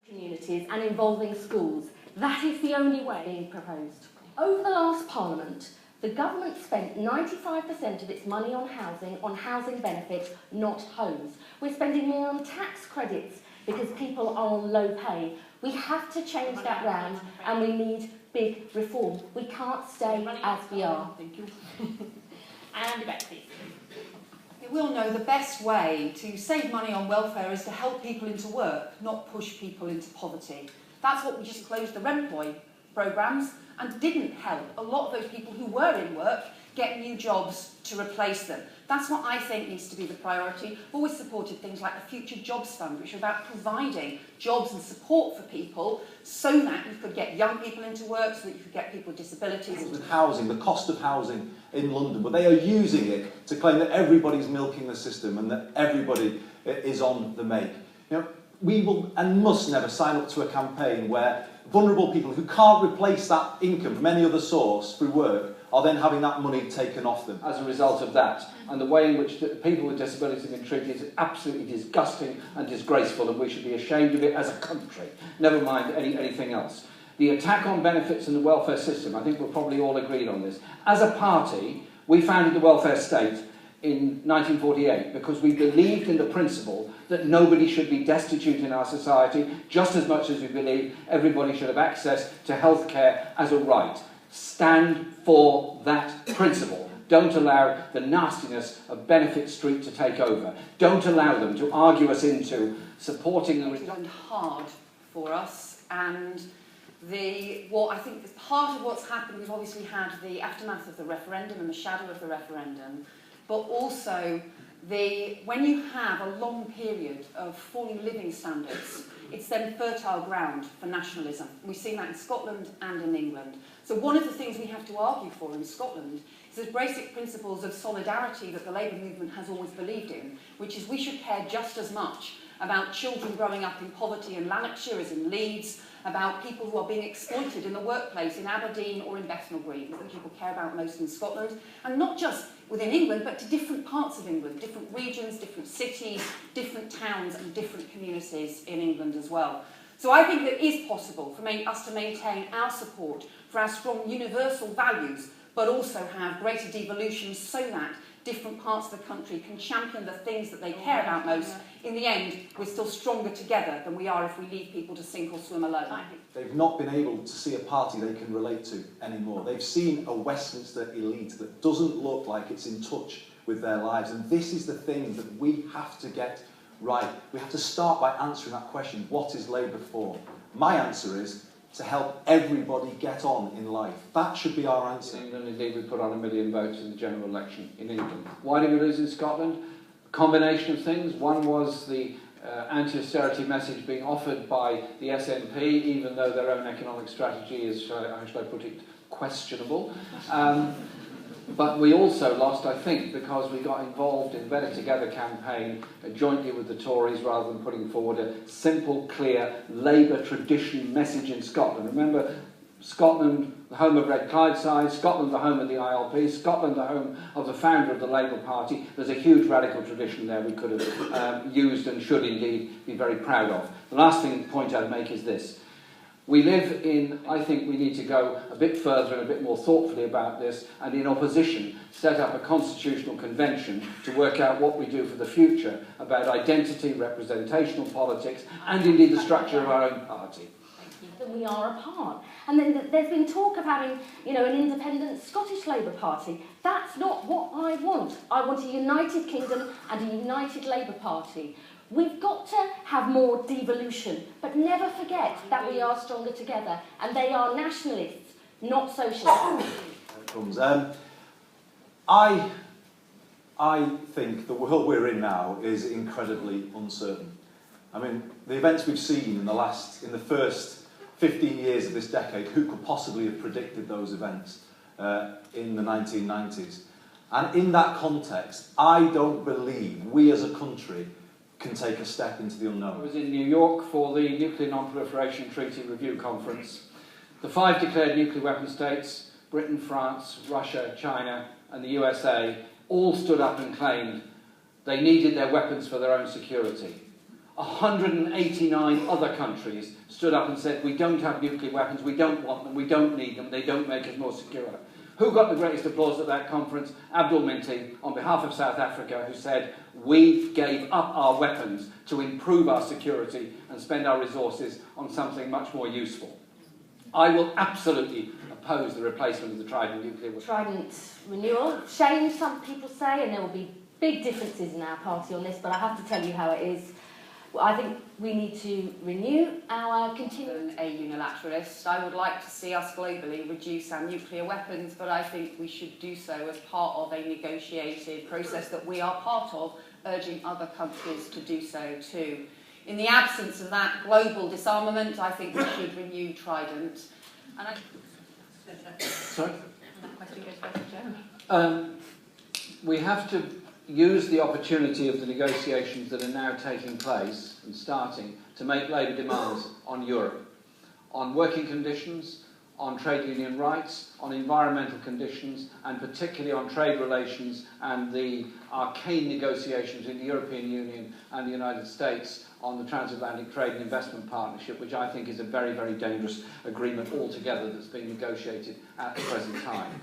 communities and involving schools. That is the only way being proposed. Over the last Parliament, the government spent 95% of its money on housing benefits, not homes. We're spending more on tax credits because people are on low pay. We have to change that round, and we need big reform. We can't stay as we are. Thank you. And Yvette, please. We all know the best way to save money on welfare is to help people into work, not push people into poverty. That's what we just closed the Remploy programmes and didn't help a lot of those people who were in work get new jobs to replace them. That's what I think needs to be the priority. I've always supported things like the Future Jobs Fund, which are about providing jobs and support for people so that you could get young people into work, so that you could get people with disabilities. With housing, the cost of housing in London, but they are using it to claim that everybody's milking the system and that everybody is on the make. You know, we will and must never sign up to a campaign where vulnerable people who can't replace that income from any other source through work are then having that money taken off them. As a result of that, and the way in which people with disabilities have been treated is absolutely disgusting and disgraceful, and we should be ashamed of it as a country, never mind anything else. The attack on benefits in the welfare system, I think we're probably all agreed on this. As a party, we founded the welfare state in 1948 because we believed in the principle that nobody should be destitute in our society, just as much as we believe everybody should have access to health care as a right. Stand for that principle. Don't allow the nastiness of Benefit Street to take over. Don't allow them to argue us into supporting the... It's done hard for us, and what I think is part of what's happened, we've obviously had the aftermath of the referendum and the shadow of the referendum, but also when you have a long period of falling living standards, it's then fertile ground for nationalism. We've seen that in Scotland and in England. So one of the things we have to argue for in Scotland is the basic principles of solidarity that the Labour movement has always believed in, which is we should care just as much about children growing up in poverty in Lanarkshire as in Leeds, about people who are being exploited in the workplace in Aberdeen or in Bethnal Green, that people care about most in Scotland, and not just within England, but to different parts of England, different regions, different cities, different towns and different communities in England as well. So I think that it is possible for us to maintain our support for our strong universal values, but also have greater devolution so that different parts of the country can champion the things that they care about most. In the end, we're still stronger together than we are if we leave people to sink or swim alone. They've not been able to see a party they can relate to anymore. They've seen a Westminster elite that doesn't look like it's in touch with their lives. And this is the thing that we have to get right. We have to start by answering that question, what is Labour for? My answer is to help everybody get on in life. That should be our answer. In England, indeed, we put on 1 million votes in the general election in England. Why did we lose in Scotland? A combination of things. One was the anti-austerity message being offered by the SNP, even though their own economic strategy is, how should I put it, questionable. But we also lost, I think, because we got involved in the Better Together campaign jointly with the Tories rather than putting forward a simple, clear Labour tradition message in Scotland. Remember, Scotland, the home of Red Clydeside, Scotland, the home of the ILP, Scotland, the home of the founder of the Labour Party. There's a huge radical tradition there we could have used and should indeed be very proud of. The last point I'd make is this. We live in, I think we need to go a bit further and a bit more thoughtfully about this, and in opposition set up a constitutional convention to work out what we do for the future about identity, representational politics, and indeed the structure of our own party. That we are a part. And then there's been talk of having, an independent Scottish Labour Party. That's not what I want. I want a united kingdom and a united Labour Party. We've got to have more devolution, but never forget that we are stronger together, and they are nationalists, not socialists. I think the world we're in now is incredibly uncertain. I mean, the events we've seen in the first 15 years of this decade, who could possibly have predicted those events in the 1990s? And in that context, I don't believe we as a country can take a step into the unknown. I was in New York for the Nuclear Non-Proliferation Treaty Review Conference. The 5 declared nuclear weapon states, Britain, France, Russia, China and the USA, all stood up and claimed they needed their weapons for their own security. 189 other countries stood up and said, we don't have nuclear weapons, we don't want them, we don't need them, they don't make us more secure. Who got the greatest applause at that conference? Abdul Minty, on behalf of South Africa, who said, we gave up our weapons to improve our security and spend our resources on something much more useful. I will absolutely oppose the replacement of the Trident nuclear weapon. Trident renewal. Shame, some people say, and there will be big differences in our party on this, but I have to tell you how it is. I think we need to renew our continuing... A unilateralist, I would like to see us globally reduce our nuclear weapons, but I think we should do so as part of a negotiated process that we are part of, urging other countries to do so too. In the absence of that global disarmament, I think we should renew Trident. And Sorry? that question goes back to Joe. We have to use the opportunity of the negotiations that are now taking place and starting to make Labour demands on Europe, on working conditions, on trade union rights, on environmental conditions, and particularly on trade relations and the arcane negotiations in the European Union and the United States on the Transatlantic Trade and Investment Partnership, which I think is a very, very dangerous agreement altogether that's being negotiated at the present time.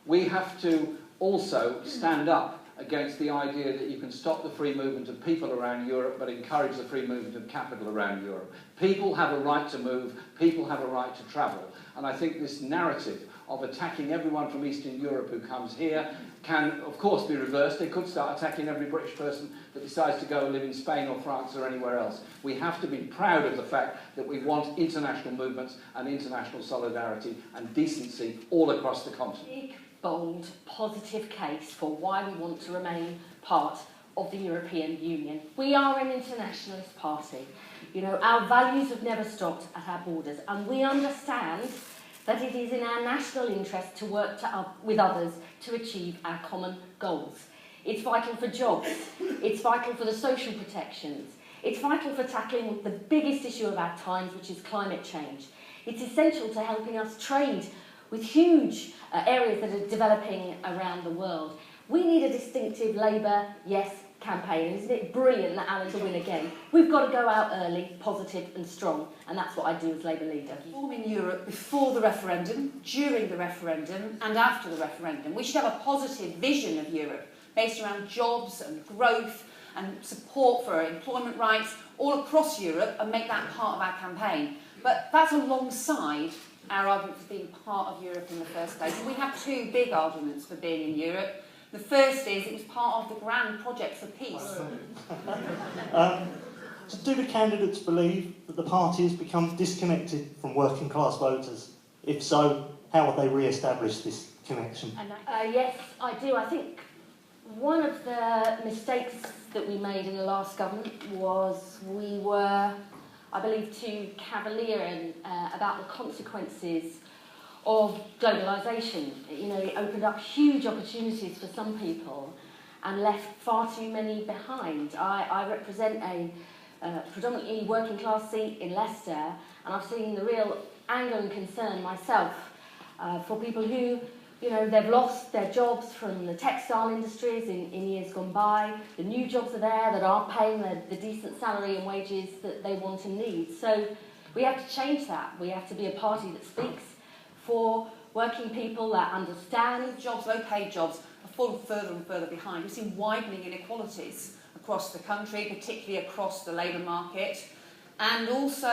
We have to also stand up against the idea that you can stop the free movement of people around Europe but encourage the free movement of capital around Europe. People have a right to move, people have a right to travel. And I think this narrative of attacking everyone from Eastern Europe who comes here can, of course, be reversed. They could start attacking every British person that decides to go and live in Spain or France or anywhere else. We have to be proud of the fact that we want international movements and international solidarity and decency all across the continent. Bold, positive case for why we want to remain part of the European Union. We are an internationalist party. You know, our values have never stopped at our borders, and we understand that it is in our national interest to work with others to achieve our common goals. It's vital for jobs, it's vital for the social protections, it's vital for tackling the biggest issue of our times, which is climate change. It's essential to helping us trade with huge areas that are developing around the world. We need a distinctive Labour Yes campaign. Isn't it brilliant that Alan to win again? We've got to go out early, positive and strong, and that's what I do as Labour leader. Reforming Europe before the referendum, during the referendum and after the referendum. We should have a positive vision of Europe based around jobs and growth and support for employment rights all across Europe and make that part of our campaign. But that's alongside our argument for being part of Europe in the first place. We have two big arguments for being in Europe. The first is it was part of the grand project for peace. Do the candidates believe that the party has become disconnected from working class voters? If so, how would they re-establish this connection? Yes, I do. I think one of the mistakes that we made in the last government was we were, I believe, too cavalier about the consequences of globalisation. You know, it opened up huge opportunities for some people and left far too many behind. I represent a predominantly working class seat in Leicester, and I've seen the real anger and concern myself for people who, you know, they've lost their jobs from the textile industries in years gone by. The new jobs are there that aren't paying the decent salary and wages that they want and need. So we have to change that. We have to be a party that speaks for working people, that understand. Jobs, low-paid jobs, are falling further and further behind. We've seen widening inequalities across the country, particularly across the labour market. And also,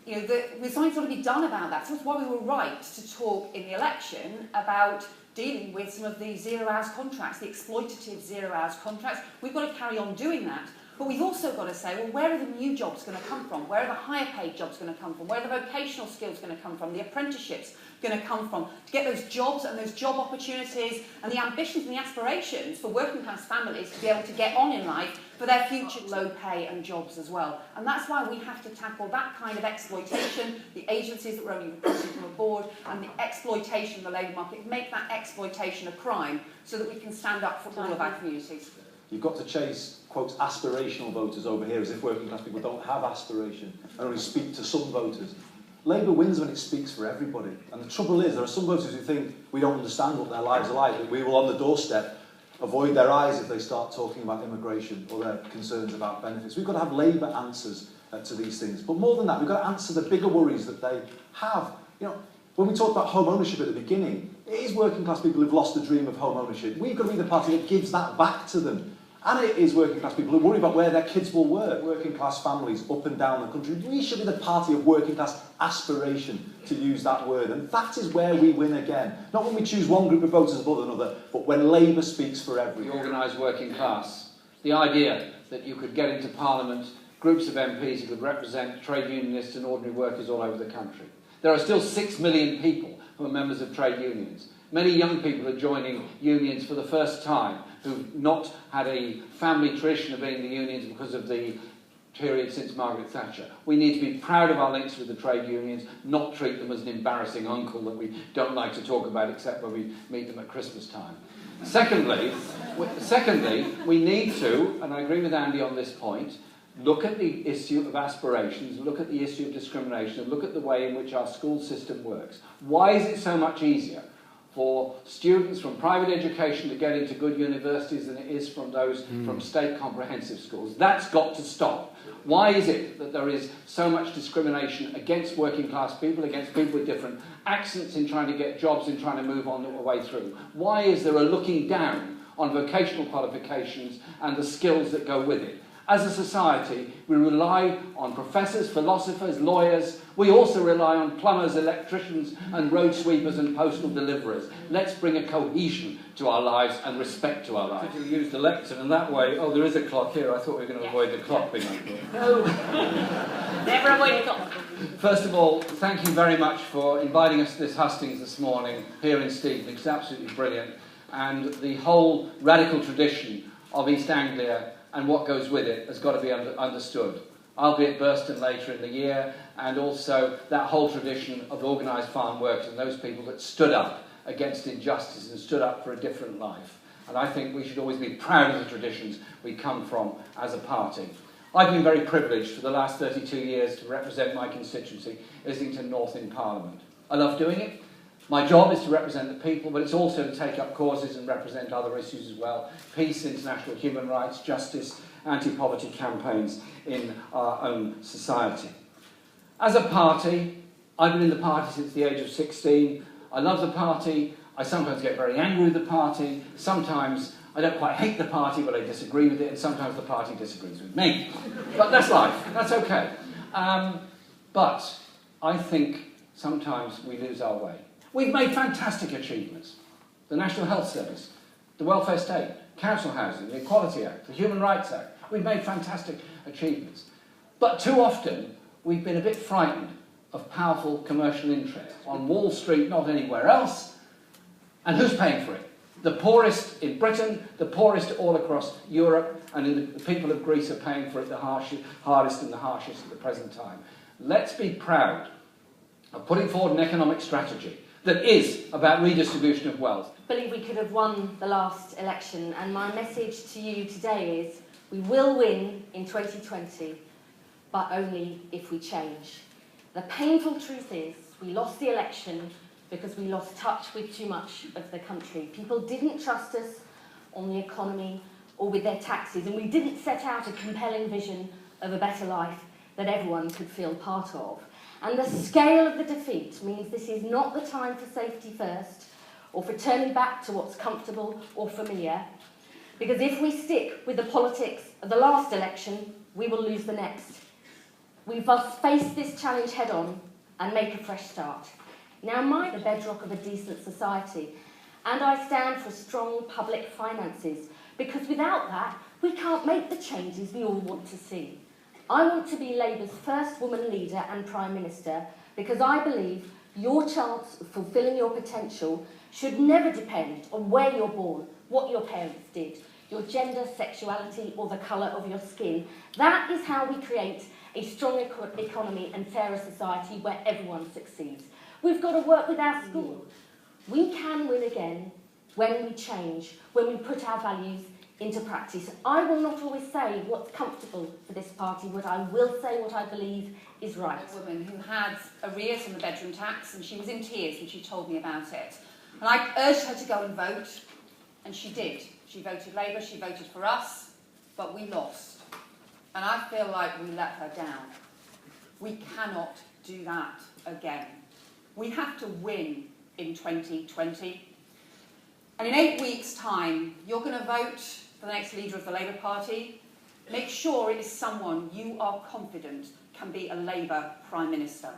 you know, there's something got to be done about that. So that's why we were right to talk in the election about dealing with some of the zero-hours contracts, the exploitative zero-hours contracts. We've got to carry on doing that. But we've also got to say, well, where are the new jobs going to come from? Where are the higher-paid jobs going to come from? Where are the vocational skills going to come from? The apprenticeships going to come from? To get those jobs and those job opportunities and the ambitions and the aspirations for working-class families to be able to get on in life for their future low pay and jobs as well. And that's why we have to tackle that kind of exploitation, the agencies that were only recruited from abroad, and the exploitation of the labour market, make that exploitation a crime so that we can stand up for all of our communities. You've got to chase, quote, aspirational voters over here as if working class people don't have aspiration and only speak to some voters. Labour wins when it speaks for everybody. And the trouble is, there are some voters who think we don't understand what their lives are like, that we were on the doorstep avoid their eyes if they start talking about immigration or their concerns about benefits. We've got to have Labour answers to these things. But more than that, we've got to answer the bigger worries that they have. You know, when we talked about home ownership at the beginning, it is working class people who've lost the dream of home ownership. We've got to be the party that gives that back to them. And it is working class people who worry about where their kids will work, working class families up and down the country. We should be the party of working class aspiration, to use that word. And that is where we win again. Not when we choose one group of voters above another, but when Labour speaks for everyone. The organised working class. The idea that you could get into Parliament groups of MPs who could represent trade unionists and ordinary workers all over the country. There are still 6 million people who are members of trade unions. Many young people are joining unions for the first time who've not had a family tradition of being in the unions because of the period since Margaret Thatcher. We need to be proud of our links with the trade unions, not treat them as an embarrassing uncle that we don't like to talk about except when we meet them at Christmas time. Secondly, we need to, and I agree with Andy on this point, look at the issue of aspirations, look at the issue of discrimination, and look at the way in which our school system works. Why is it so much easier for students from private education to get into good universities than it is from those from state comprehensive schools? That's got to stop. Why is it that there is so much discrimination against working class people, against people with different accents in trying to get jobs, in trying to move on their way through? Why is there a looking down on vocational qualifications and the skills that go with it? As a society, we rely on professors, philosophers, lawyers. We also rely on plumbers, electricians, and road sweepers and postal deliverers. Let's bring a cohesion to our lives and respect to our lives. You use the lectern, and that way, oh, there is a clock here. I thought we were going to avoid the clock being on. No. Never avoid the clock. First of all, thank you very much for inviting us to this hustings this morning here in Stevenage. It's absolutely brilliant. And the whole radical tradition of East Anglia and what goes with it has got to be understood. I'll be at Burston later in the year, and also that whole tradition of organised farm workers and those people that stood up against injustice and stood up for a different life. And I think we should always be proud of the traditions we come from as a party. I've been very privileged for the last 32 years to represent my constituency, Islington North, in Parliament. I love doing it. My job is to represent the people, but it's also to take up causes and represent other issues as well. Peace, international human rights, justice, anti-poverty campaigns in our own society. As a party, I've been in the party since the age of 16. I love the party. I sometimes get very angry with the party. Sometimes I don't quite hate the party, but I disagree with it. And sometimes the party disagrees with me. But that's life. That's okay. But I think sometimes we lose our way. We've made fantastic achievements. The National Health Service, the Welfare State, Council Housing, the Equality Act, the Human Rights Act. We've made fantastic achievements. But too often, we've been a bit frightened of powerful commercial interests on Wall Street, not anywhere else. And who's paying for it? The poorest in Britain, the poorest all across Europe, and the people of Greece are paying for it the hardest and the harshest at the present time. Let's be proud of putting forward an economic strategy that is about redistribution of wealth. I believe we could have won the last election, and my message to you today is we will win in 2020, but only if we change. The painful truth is we lost the election because we lost touch with too much of the country. People didn't trust us on the economy or with their taxes, and we didn't set out a compelling vision of a better life that everyone could feel part of. And the scale of the defeat means this is not the time for safety first or for turning back to what's comfortable or familiar. Because if we stick with the politics of the last election, we will lose the next. We must face this challenge head on and make a fresh start. Now, the bedrock of a decent society, and I stand for strong public finances, because without that, we can't make the changes we all want to see. I want to be Labour's first woman leader and Prime Minister because I believe your chance of fulfilling your potential should never depend on where you're born, what your parents did, your gender, sexuality or the colour of your skin. That is how we create a strong economy and fairer society where everyone succeeds. We've got to work with our schools. We can win again when we change, when we put our values into practice. I will not always say what's comfortable for this party, but I will say what I believe is right. A woman who had arrears on the bedroom tax, and she was in tears when she told me about it. And I urged her to go and vote, and she did. she voted Labour, she voted for us, but we lost. And I feel like we let her down. We cannot do that again. We have to win in 2020. And in 8 weeks' time, you're going to vote for the next leader of the Labour Party. Make sure it is someone you are confident can be a Labour Prime Minister.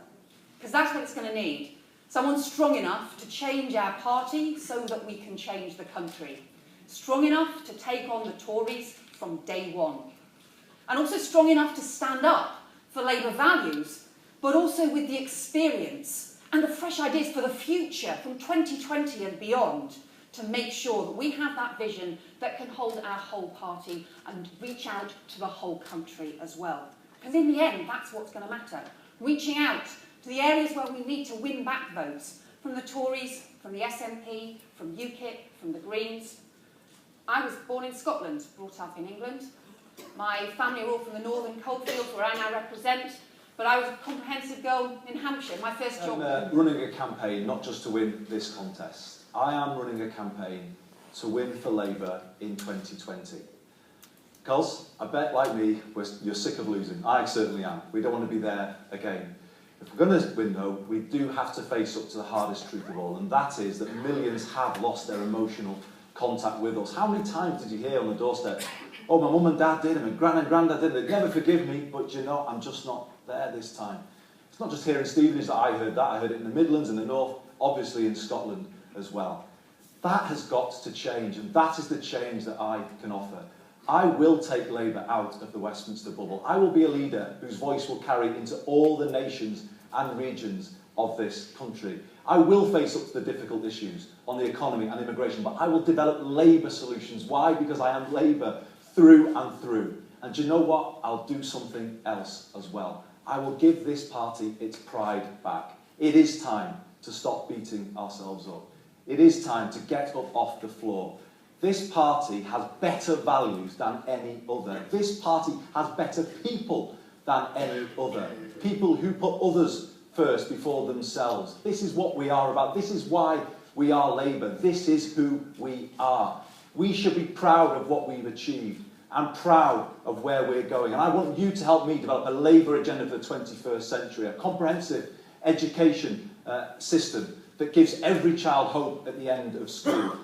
Because that's what it's going to need. Someone strong enough to change our party so that we can change the country. Strong enough to take on the Tories from day one. And also strong enough to stand up for Labour values, but also with the experience and the fresh ideas for the future from 2020 and beyond to make sure that we have that vision that can hold our whole party and reach out to the whole country as well. Because in the end, that's what's going to matter. Reaching out to the areas where we need to win back votes from the Tories, from the SNP, from UKIP, from the Greens. I was born in Scotland, brought up in England. My family are all from the northern coalfields where I now represent, but I was a comprehensive girl in Hampshire, my first job. I'm running a campaign not just to win this contest. I am running a campaign to win for Labour in 2020. Because I bet, like me, you're sick of losing. I certainly am. We don't want to be there again. If we're going to win, though, we do have to face up to the hardest truth of all, and that is that millions have lost their emotional contact with us. How many times did you hear on the doorstep, oh, my mum and dad did, and my gran and granddad did, they'd never forgive me, but you know, I'm just not there this time. It's not just here in Stevenage that I heard that, I heard it in the Midlands, in the North, obviously in Scotland as well. That has got to change, and that is the change that I can offer. I will take Labour out of the Westminster bubble. I will be a leader whose voice will carry into all the nations and regions of this country. I will face up to the difficult issues on the economy and immigration, but I will develop Labour solutions. Why? Because I am Labour through and through. And do you know what? I'll do something else as well. I will give this party its pride back. It is time to stop beating ourselves up. It is time to get up off the floor. This party has better values than any other. This party has better people than any other. People who put others first before themselves. This is what we are about. This is why we are Labour. This is who we are. We should be proud of what we've achieved and proud of where we're going. And I want you to help me develop a Labour agenda for the 21st century, a comprehensive education system that gives every child hope at the end of school.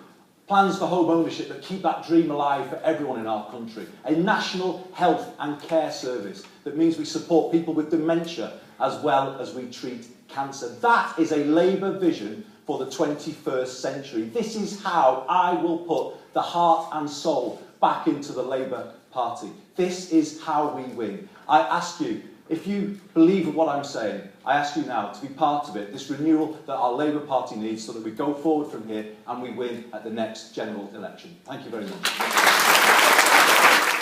Plans for home ownership that keep that dream alive for everyone in our country. A national health and care service that means we support people with dementia as well as we treat cancer. That is a Labour vision for the 21st century. This is how I will put the heart and soul back into the Labour Party. This is how we win. I ask you, if you believe in what I'm saying, I ask you now to be part of it, this renewal that our Labour Party needs so that we go forward from here and we win at the next general election. Thank you very much.